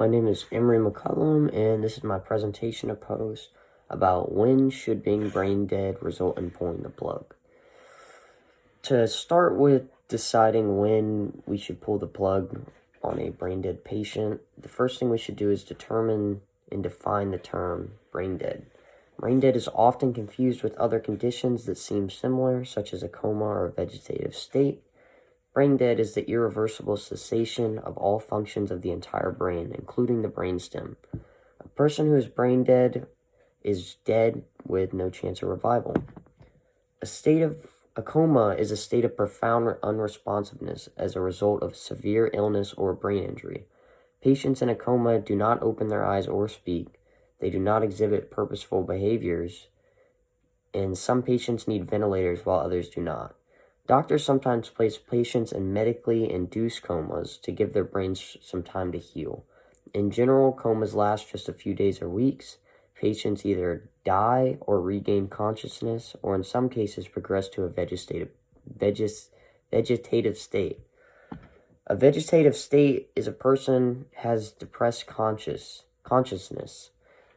My name is Emery McCollum, and this is my presentation to post about when should being brain dead result in pulling the plug. To start with deciding when we should pull the plug on a brain dead patient, the first thing we should do is determine and define the term brain dead. Brain dead is often confused with other conditions that seem similar, such as a coma or a vegetative state. Brain dead is the irreversible cessation of all functions of the entire brain, including the brainstem. A person who is brain dead is dead with no chance of revival. A coma is a state of profound unresponsiveness as a result of severe illness or brain injury. Patients in a coma do not open their eyes or speak. They do not exhibit purposeful behaviors, and some patients need ventilators while others do not. Doctors sometimes place patients in medically induced comas to give their brains some time to heal. In general, comas last just a few days or weeks. Patients either die or regain consciousness, or in some cases progress to a vegetative state. A vegetative state is a person has depressed consciousness,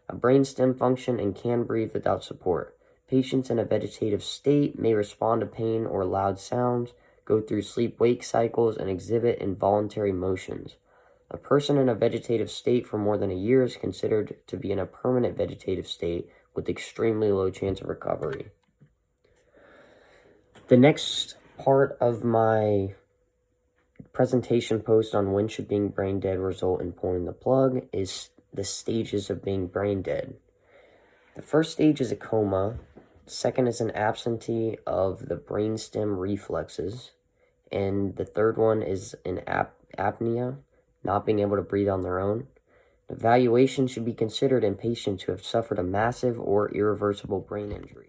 a brainstem function, and can breathe without support. Patients in a vegetative state may respond to pain or loud sounds, go through sleep-wake cycles, and exhibit involuntary motions. A person in a vegetative state for more than a year is considered to be in a permanent vegetative state with extremely low chance of recovery. The next part of my presentation post on when should being brain dead result in pulling the plug is the stages of being brain dead. The first stage is a coma. Second is an absentee of the brainstem reflexes. And the third one is an apnea, not being able to breathe on their own. Evaluation should be considered in patients who have suffered a massive or irreversible brain injury.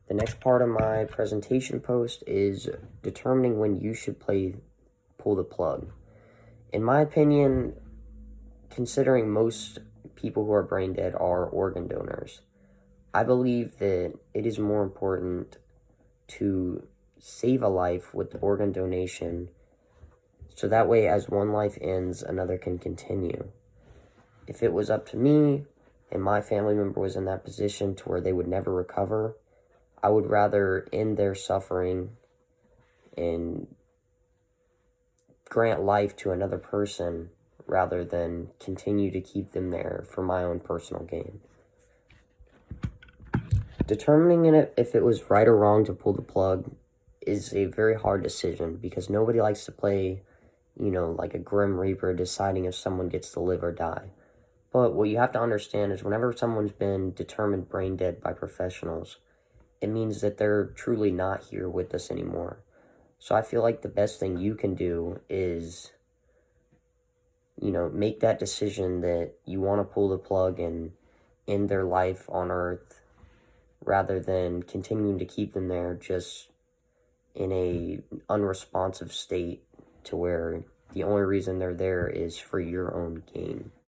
The next part of my presentation post is determining when you should pull the plug. In my opinion, considering most people who are brain dead are organ donors, I believe that it is more important to save a life with organ donation, so that way as one life ends, another can continue. If it was up to me and my family member was in that position to where they would never recover, I would rather end their suffering and grant life to another person rather than continue to keep them there for my own personal gain. Determining if it was right or wrong to pull the plug is a very hard decision because nobody likes to play, like a Grim Reaper deciding if someone gets to live or die. But what you have to understand is whenever someone's been determined brain dead by professionals, it means that they're truly not here with us anymore. So I feel like the best thing you can do is, make that decision that you want to pull the plug and end their life on Earth, rather than continuing to keep them there just in a unresponsive state to where the only reason they're there is for your own gain.